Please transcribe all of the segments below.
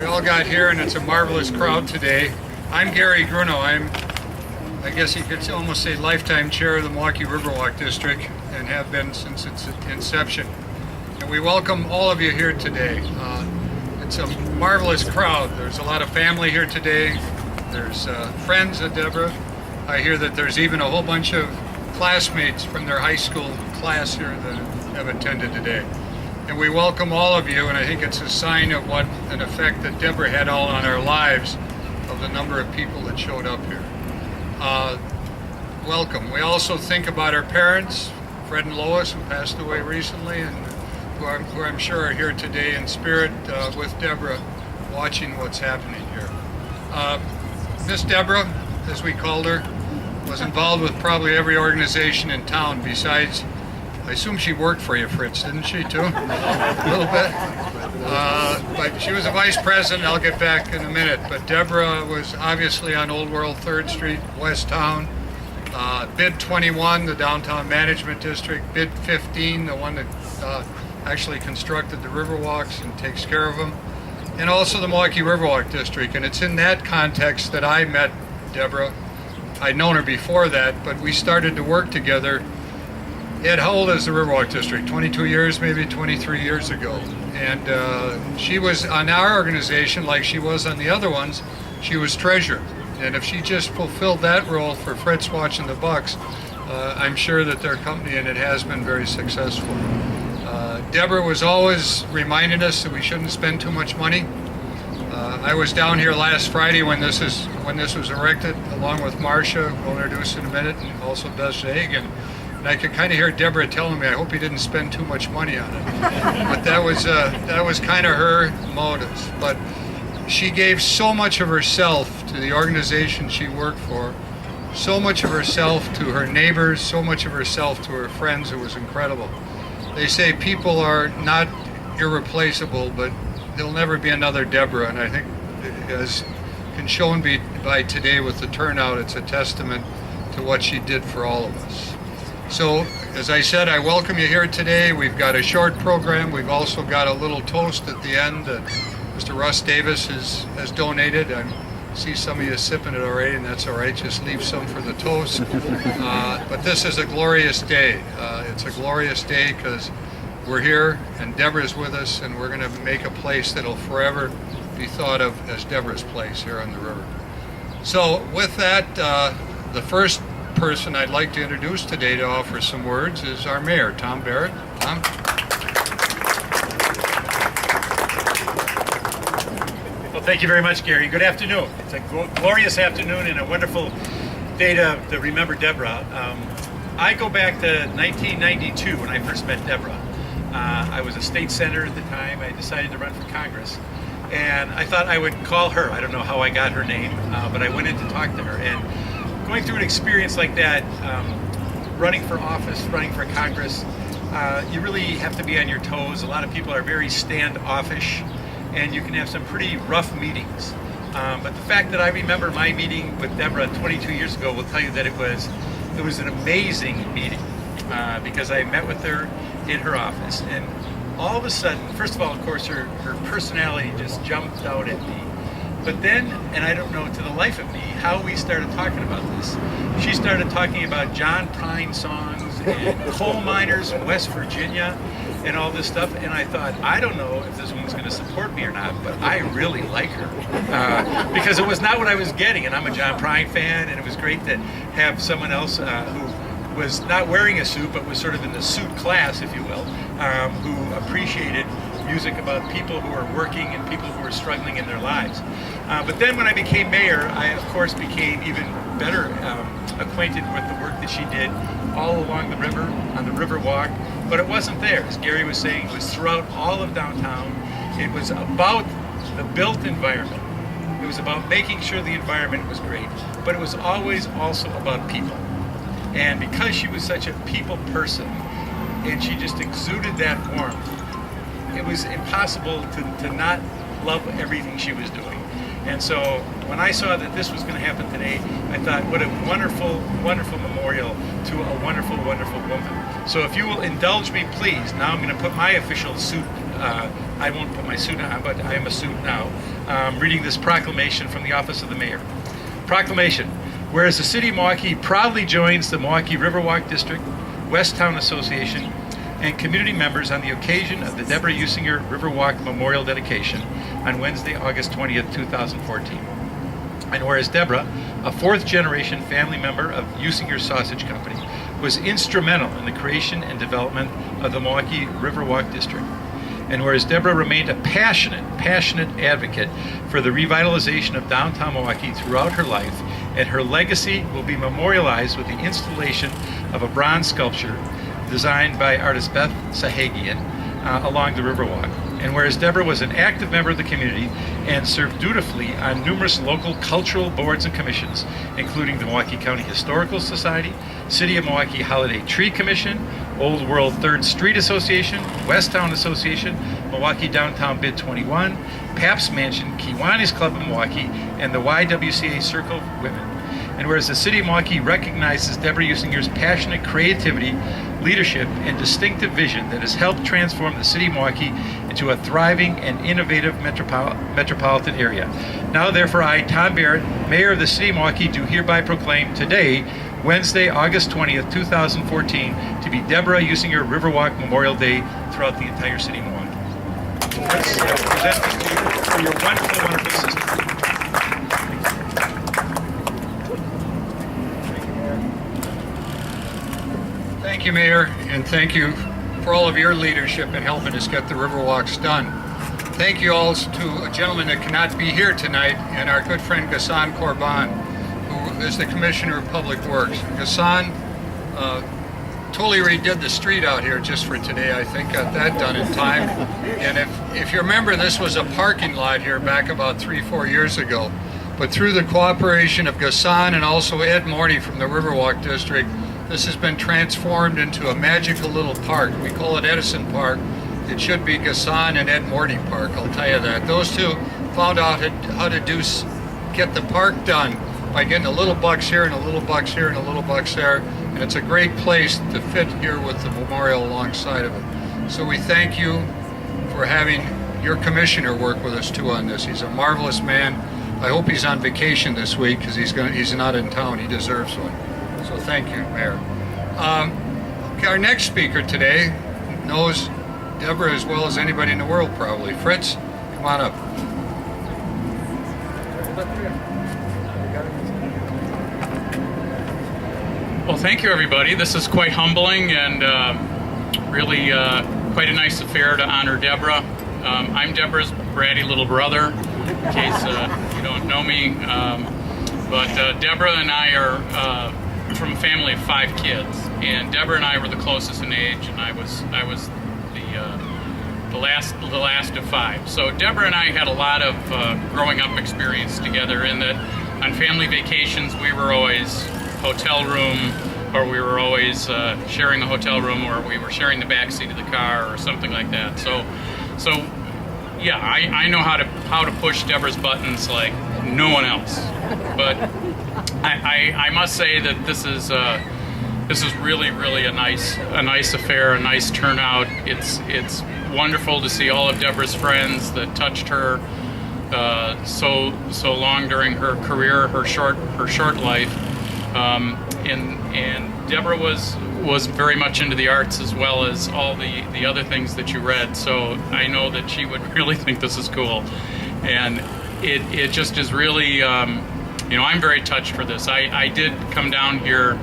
We all got here and it's a marvelous crowd today. I'm Gary Grunow. I guess you could almost say lifetime chair of the Milwaukee Riverwalk District and have been since its inception. And we welcome all of you here today. It's a marvelous crowd. There's a lot of family here today. There's friends of Debra. I hear that there's even a whole bunch of classmates from their high school class here that have attended today. And we welcome all of you, and I think it's a sign of what an effect that Debra had on our lives, of the number of people that showed up here. Welcome. We also think about our parents, Fred and Lois, who passed away recently, and who I'm sure are here today in spirit with Debra, watching what's happening here. Miss Debra, as we called her, was involved with probably every organization in town besides, I assume she worked for you, Fritz, didn't she, too? A little bit. But she was a vice president. I'll get back in a minute. But Debra was obviously on Old World 3rd Street, West Town. Bid 21, the Downtown Management District. Bid 15, the one that actually constructed the Riverwalks and takes care of them. And also the Milwaukee Riverwalk District. And it's in that context that I met Debra. I'd known her before that, but we started to work together. How old is the Riverwalk District? 22 years, maybe 23 years ago. And she was on our organization, like she was on the other ones, she was treasurer. And if she just fulfilled that role for Fritz watching the Bucks, I'm sure that their company, and it has been very successful. Debra was always reminding us that we shouldn't spend too much money. I was down here last Friday when this was erected, along with Marcia, who we'll introduce in a minute, and also Desjardins. And I could kind of hear Debra telling me, I hope he didn't spend too much money on it. But that was kind of her motives. But she gave so much of herself to the organization she worked for, so much of herself to her neighbors, so much of herself to her friends. It was incredible. They say people are not irreplaceable, but there'll never be another Debra. And I think, as can shown by today with the turnout, it's a testament to what she did for all of us. So, as I said, I welcome you here today. We've got a short program. We've also got a little toast at the end that Mr. Russ Davis has donated. I see some of you sipping it already, and that's all right. Just leave some for the toast. But this is a glorious day. It's a glorious day because we're here, and Debra's with us, and we're going to make a place that'll forever be thought of as Debra's place here on the river. So, with that, the first person I'd like to introduce today to offer some words is our mayor, Tom Barrett. Tom? Well, thank you very much, Gary. Good afternoon. It's a glorious afternoon and a wonderful day to remember Debra. I go back to 1992 when I first met Debra. I was a state senator at the time. I decided to run for Congress, and I thought I would call her. I don't know how I got her name, but I went in to talk to her. And going through an experience like that, running for office, running for Congress, you really have to be on your toes. A lot of people are very standoffish, and you can have some pretty rough meetings. But the fact that I remember my meeting with Debra 22 years ago will tell you that it was an amazing meeting, because I met with her in her office, and all of a sudden, first of all, of course, her personality just jumped out at me. But then, and I don't know to the life of me how we started talking about this. She started talking about John Prine songs and coal miners in West Virginia and all this stuff. And I thought, I don't know if this woman's going to support me or not, but I really like her. Because it was not what I was getting. And I'm a John Prine fan, and it was great to have someone else who was not wearing a suit, but was sort of in the suit class, if you will, who appreciated music about people who are working and people who are struggling in their lives. But then when I became mayor, I of course became even better acquainted with the work that she did all along the river, on the Riverwalk. But it wasn't there. As Gary was saying, it was throughout all of downtown. It was about the built environment. It was about making sure the environment was great. But it was always also about people. And because she was such a people person, and she just exuded that warmth, it was impossible to not love everything she was doing. And so when I saw that this was going to happen today, I thought, what a wonderful, wonderful memorial to a wonderful, wonderful woman. So if you will indulge me, please, now I'm going to put my official suit, I won't put my suit on, but I am a suit now. reading this proclamation from the Office of the Mayor. Proclamation. Whereas the City of Milwaukee proudly joins the Milwaukee Riverwalk District, West Town Association, and community members on the occasion of the Debra Usinger Riverwalk Memorial Dedication on Wednesday, August 20th, 2014. And whereas Debra, a fourth-generation family member of Usinger Sausage Company, was instrumental in the creation and development of the Milwaukee Riverwalk District. And whereas Debra remained a passionate advocate for the revitalization of downtown Milwaukee throughout her life, and her legacy will be memorialized with the installation of a bronze sculpture designed by artist Beth Sahagian along the Riverwalk. And whereas Debra was an active member of the community and served dutifully on numerous local cultural boards and commissions, including the Milwaukee County Historical Society, City of Milwaukee Holiday Tree Commission, Old World 3rd Street Association, West Town Association, Milwaukee Downtown Bid 21, Pabst Mansion, Kiwanis Club of Milwaukee, and the YWCA Circle of Women. And whereas the City of Milwaukee recognizes Debra Usinger's passionate creativity, leadership, and distinctive vision that has helped transform the City of Milwaukee into a thriving and innovative metropolitan area. Now, therefore, I, Tom Barrett, Mayor of the City of Milwaukee, do hereby proclaim today, Wednesday, August 20th, 2014, to be Debra Usinger Riverwalk Memorial Day throughout the entire City of Milwaukee. Let's present this to you for your wonderful, wonderful system. Thank you, Mayor, and thank you for all of your leadership in helping us get the Riverwalks done. Thank you also to a gentleman that cannot be here tonight, and our good friend Ghassan Korban, who is the Commissioner of Public Works. Ghassan totally redid the street out here just for today. I think got that done in time. And if you remember, this was a parking lot here back about 3-4 years ago. But through the cooperation of Ghassan and also Ed Morty from the Riverwalk District, this has been transformed into a magical little park. We call it Edison Park. It should be Ghassan and Ed Morty Park, I'll tell you that. Those two found out how to get the park done by getting a little bucks here and a little bucks here and a little bucks there. And it's a great place to fit here with the memorial alongside of it. So we thank you for having your commissioner work with us too on this. He's a marvelous man. I hope he's on vacation this week because he's not in town. He deserves one. So thank you, Mayor. Okay, our next speaker today knows Debra as well as anybody in the world, probably. Fritz, come on up. Well, thank you, everybody. This is quite humbling and really quite a nice affair to honor Debra. I'm Debra's bratty little brother, in case you don't know me. But Debra and I are from a family of 5 kids, and Debra and I were the closest in age, and I was the last of 5. So Debra and I had a lot of growing up experience together. In that, on family vacations, we were always hotel room, or we were always sharing a hotel room, or we were sharing the back seat of the car, or something like that. So yeah, I know how to push Debra's buttons like no one else. But I must say that this is really a nice affair, a nice turnout. It's wonderful to see all of Debra's friends that touched her so long during her career, her short life. And Debra was very much into the arts as well as all the other things that you read. So I know that she would really think this is cool, and it just is really. I'm very touched for this. I did come down here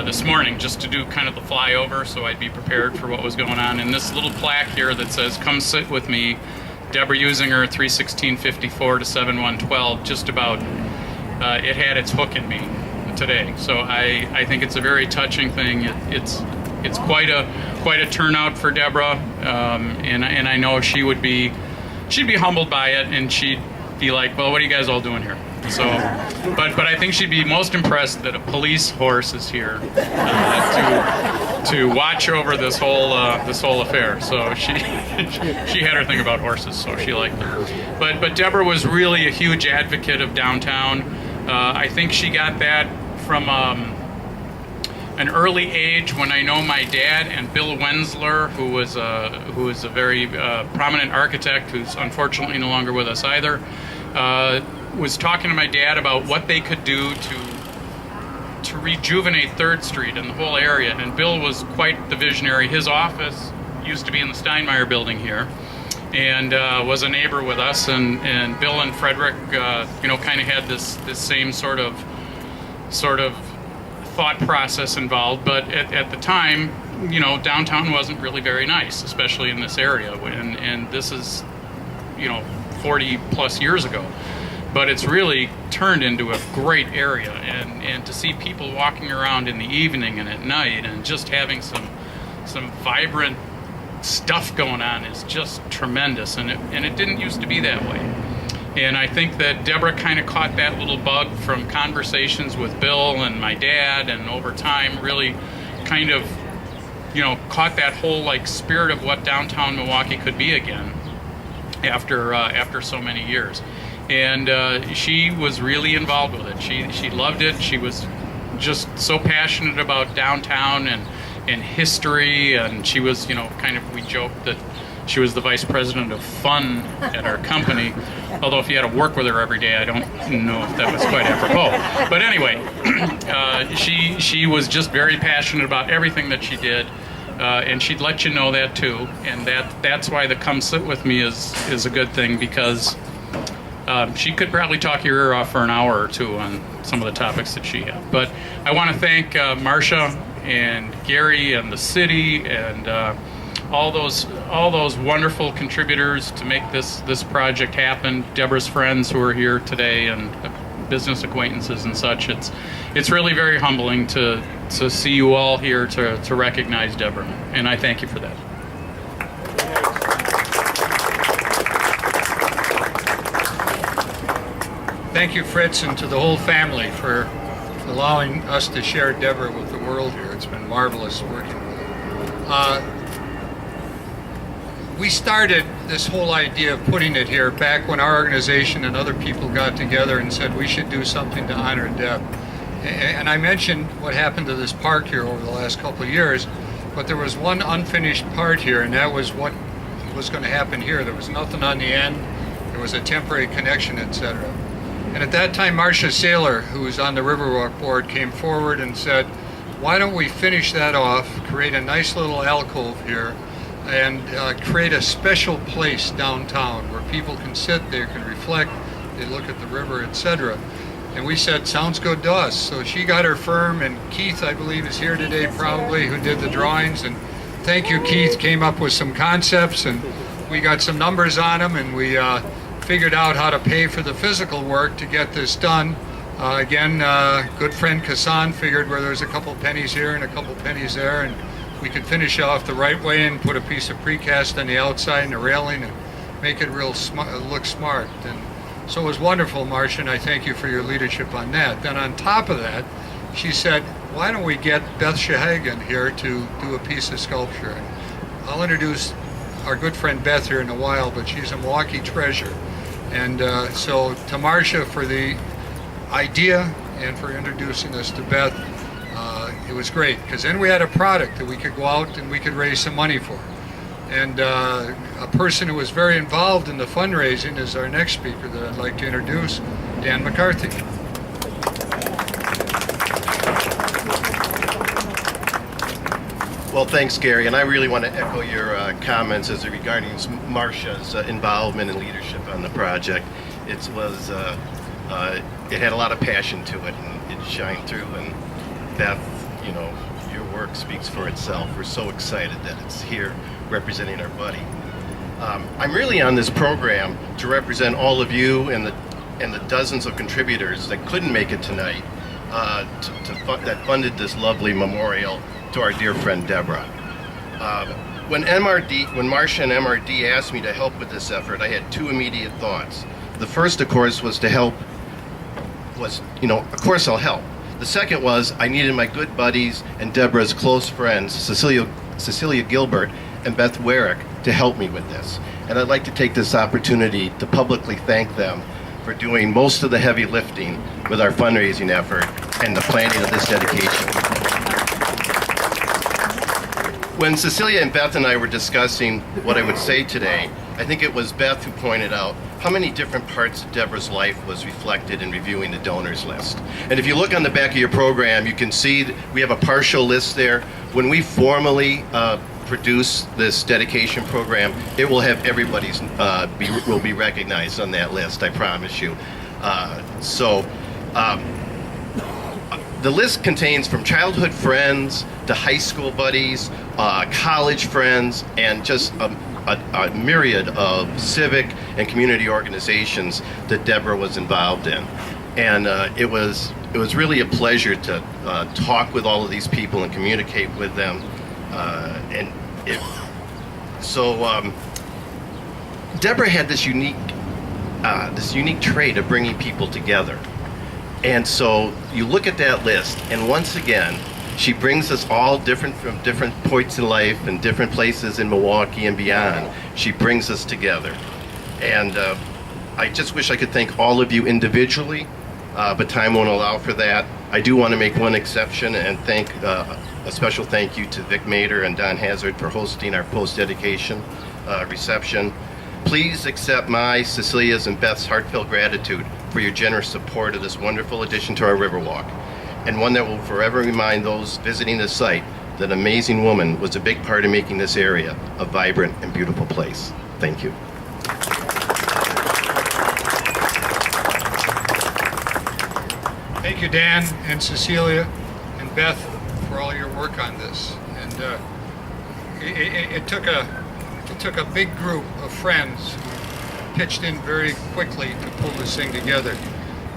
this morning just to do kind of the flyover, so I'd be prepared for what was going on. And this little plaque here that says, "Come sit with me, Debra Usinger, 3/16/54 to 7/1/12." Just about, it had its hook in me today. So I think it's a very touching thing. It's quite a turnout for Debra, and I know she'd be humbled by it, and she'd be like, "Well, what are you guys all doing here?" So, but I think she'd be most impressed that a police horse is here to watch over this whole affair. So she had her thing about horses, so she liked them. But Debra was really a huge advocate of downtown. I think she got that from. an early age when I know my dad and Bill Wensler, who was a very prominent architect who's unfortunately no longer with us either, was talking to my dad about what they could do to rejuvenate 3rd Street and the whole area. And Bill was quite the visionary. His office used to be in the Steinmeier building here, and was a neighbor with us. And Bill and Frederick, kind of had this same sort of thought process involved. But at the time, downtown wasn't really very nice, especially in this area. And this is, 40 plus years ago. But it's really turned into a great area, and to see people walking around in the evening and at night and just having some vibrant stuff going on is just tremendous, and it didn't used to be that way. And I think that Debra kind of caught that little bug from conversations with Bill and my dad, and over time really kind of caught that whole spirit of what downtown Milwaukee could be again after so many years. And she was really involved with it. She loved it. She was just so passionate about downtown and history. And she was, we joked that she was the vice president of fun at our company. Although if you had to work with her every day, I don't know if that was quite apropos. But anyway, she was just very passionate about everything that she did. And she'd let you know that too. And that's why the come sit with me is a good thing, because she could probably talk your ear off for an hour or two on some of the topics that she had. But I want to thank Marcia and Gary and the city and all those wonderful contributors to make this project happen. Debra's friends who are here today and business acquaintances and such. It's really very humbling to see you all here to recognize Debra, and I thank you for that. Thank you, Fritz, and to the whole family for allowing us to share Debra with the world here. It's been marvelous working with her. We started this whole idea of putting it here back when our organization and other people got together and said we should do something to honor Deb. And I mentioned what happened to this park here over the last couple of years, but there was one unfinished part here, and that was what was going to happen here. There was nothing on the end. There was a temporary connection, etc. And at that time, Marcia Saylor, who was on the Riverwalk board, came forward and said, why don't we finish that off, create a nice little alcove here, and create a special place downtown where people can sit, they can reflect, they look at the river, etc. And we said, sounds good to us. So she got her firm, and Keith, I believe, is here today probably, who did the drawings. And thank you, Keith, came up with some concepts, and we got some numbers on them, and we figured out how to pay for the physical work to get this done. Again, good friend Kassan figured where there's a couple pennies here and a couple pennies there, and we could finish off the right way and put a piece of precast on the outside and a railing and make it real look smart. And so it was wonderful, Marcia, and I thank you for your leadership on that. Then on top of that, she said, why don't we get Beth Shahagan here to do a piece of sculpture? And I'll introduce our good friend Beth here in a while, but she's a Milwaukee treasure. And so to Marcia for the idea and for introducing us to Beth, it was great, because then we had a product that we could go out and we could raise some money for. And a person who was very involved in the fundraising is our next speaker that I'd like to introduce, Dan McCarthy. Well, thanks, Gary, and I really want to echo your comments as regarding Marcia's involvement and leadership on the project. It had a lot of passion to it, and it shined through. And Beth, your work speaks for itself. We're so excited that it's here representing our buddy. I'm really on this program to represent all of you and the dozens of contributors that couldn't make it tonight that funded this lovely memorial to our dear friend Debra. When Marcia and MRD asked me to help with this effort, I had two immediate thoughts. The first, of course, was of course I'll help. The second was I needed my good buddies and Debra's close friends, Cecilia Gilbert and Beth Warrick, to help me with this. And I'd like to take this opportunity to publicly thank them for doing most of the heavy lifting with our fundraising effort and the planning of this dedication. When Cecilia and Beth and I were discussing what I would say today, I think it was Beth who pointed out how many different parts of Debra's life was reflected in reviewing the donors list. And if you look on the back of your program, you can see that we have a partial list there. When we formally produce this dedication program, it will have everybody's, will be recognized on that list, I promise you. The list contains from childhood friends to high school buddies, college friends, and just a myriad of civic and community organizations that Debra was involved in. And it was really a pleasure to talk with all of these people and communicate with them. Debra had this unique trait of bringing people together. And so you look at that list, and once again, she brings us all from different points in life and different places in Milwaukee and beyond. She brings us together. And I just wish I could thank all of you individually, but time won't allow for that. I do want to make one exception and thank a special thank you to Vic Mader and Don Hazard for hosting our post-dedication reception. Please accept my, Cecilia's, and Beth's heartfelt gratitude for your generous support of this wonderful addition to our Riverwalk, and one that will forever remind those visiting the site that an amazing woman was a big part of making this area a vibrant and beautiful place. Thank you. Thank you, Dan and Cecilia and Beth, for all your work on this. And it took a big group of friends who pitched in very quickly to pull this thing together.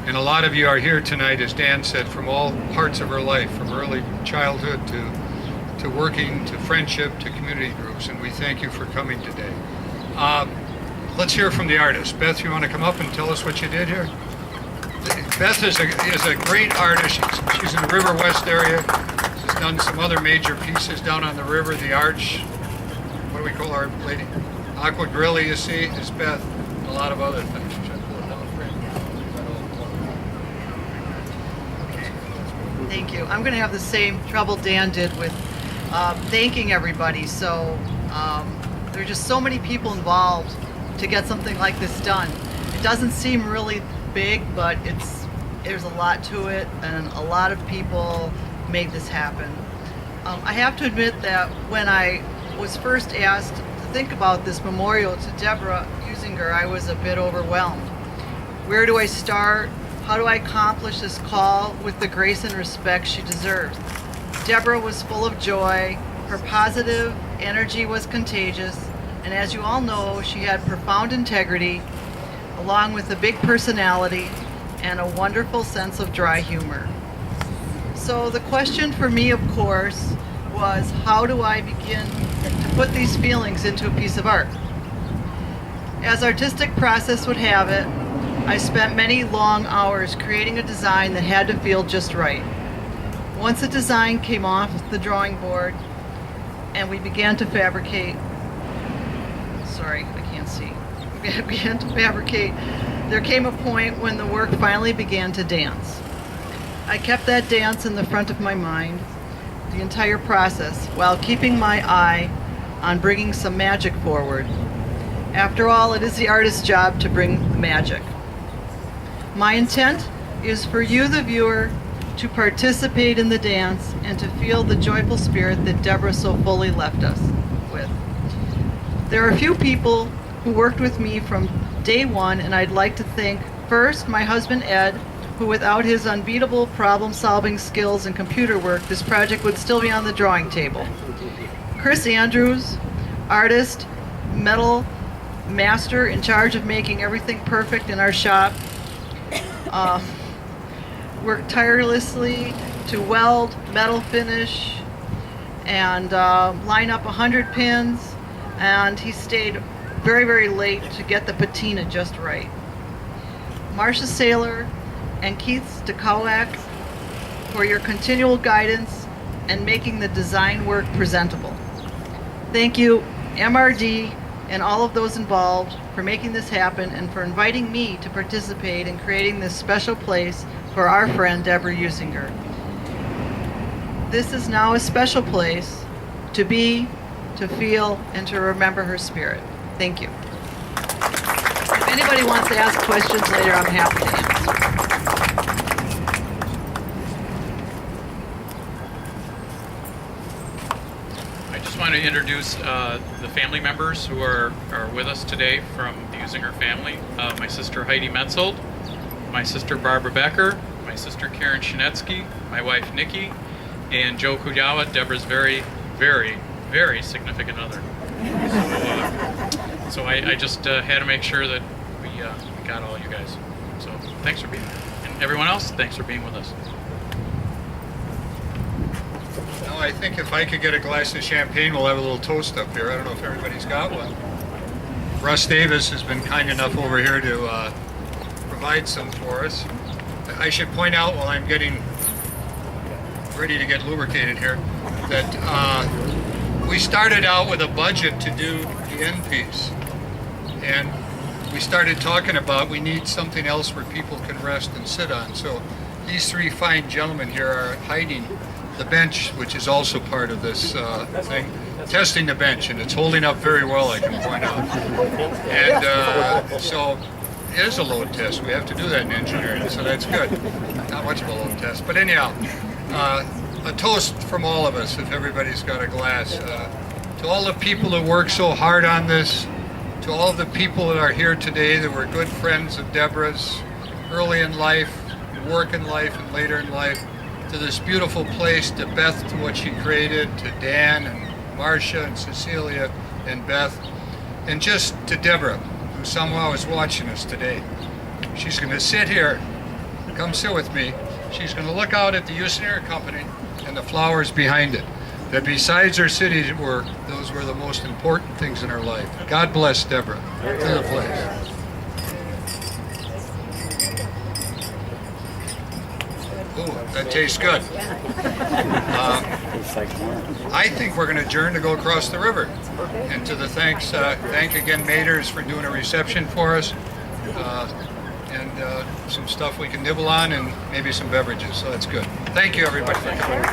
And a lot of you are here tonight, as Dan said, from all parts of our life, from early childhood to working, to friendship, to community groups, and we thank you for coming today. Let's hear from the artist. Beth, you want to come up and tell us what you did here? Beth is a great artist. She's in the River West area. She's done some other major pieces down on the river, the arch. What do we call our lady? Aqua Grilli, you see, is Beth, and a lot of other things. Should I pull it down for you? Thank you. I'm going to have the same trouble Dan did with thanking everybody. So there are just so many people involved to get something like this done. It doesn't seem really big, but there's a lot to it, and a lot of people made this happen. I have to admit that when I was first asked to think about this memorial to Debra Usinger, I was a bit overwhelmed. Where do I start? How do I accomplish this call with the grace and respect she deserves? Debra was full of joy, her positive energy was contagious, and as you all know, she had profound integrity, along with a big personality and a wonderful sense of dry humor. So the question for me, of course, was how do I begin to put these feelings into a piece of art? As artistic process would have it, I spent many long hours creating a design that had to feel just right. Once a design came off the drawing board and we began to fabricate, there came a point when the work finally began to dance. I kept that dance in the front of my mind the entire process while keeping my eye on bringing some magic forward. After all, it is the artist's job to bring the magic. My intent is for you, the viewer, to participate in the dance and to feel the joyful spirit that Debra so fully left us with. There are a few people who worked with me from day one, and I'd like to thank first my husband Ed, who without his unbeatable problem-solving skills and computer work, this project would still be on the drawing table. Chris Andrews, artist, metal master in charge of making everything perfect in our shop, worked tirelessly to weld, metal finish, and line up 100 pins, and he stayed very, very late to get the patina just right. Marcia Saylor and Keith Stakowak for your continual guidance and making the design work presentable. Thank you, MRD, and all of those involved for making this happen and for inviting me to participate in creating this special place for our friend Debra Usinger. This is now a special place to be, to feel, and to remember her spirit. Thank you. If anybody wants to ask questions later, I'm happy to answer. I just want to introduce the family members who are with us today from the Usinger family. My sister Heidi Metzold, my sister Barbara Becker, my sister Karen Shinetsky, my wife Nikki, and Joe Kujawa, Debra's very, very, very significant other. So I just had to make sure that we got all you guys. So thanks for being here. And everyone else, thanks for being with us. Now, I think if I could get a glass of champagne, we'll have a little toast up here. I don't know if everybody's got one. Russ Davis has been kind enough over here to provide some for us. I should point out while I'm getting ready to get lubricated here that we started out with a budget to do the end piece. And we started talking about we need something else where people can rest and sit on. So these three fine gentlemen here are hiding the bench, which is also part of this thing, testing the bench, and it's holding up very well, I can point out. And so it is a load test. We have to do that in engineering, so that's good. Not much of a load test, but anyhow, a toast from all of us, if everybody's got a glass. To all the people who work so hard on this, to all the people that are here today that were good friends of Debra's early in life, work in life, and later in life, to this beautiful place, to Beth, to what she created, to Dan and Marcia and Cecilia and Beth, and just to Debra, who somehow is watching us today. She's going to sit here, come sit with me. She's going to look out at the Usinger Company and the flowers behind it. That besides her city work, those were the most important things in her life. God bless Debra. To the place. Ooh, that tastes good. I think we're going to adjourn to go across the river. And to the thank again Maters for doing a reception for us. And some stuff we can nibble on and maybe some beverages. So that's good. Thank you, everybody, for coming.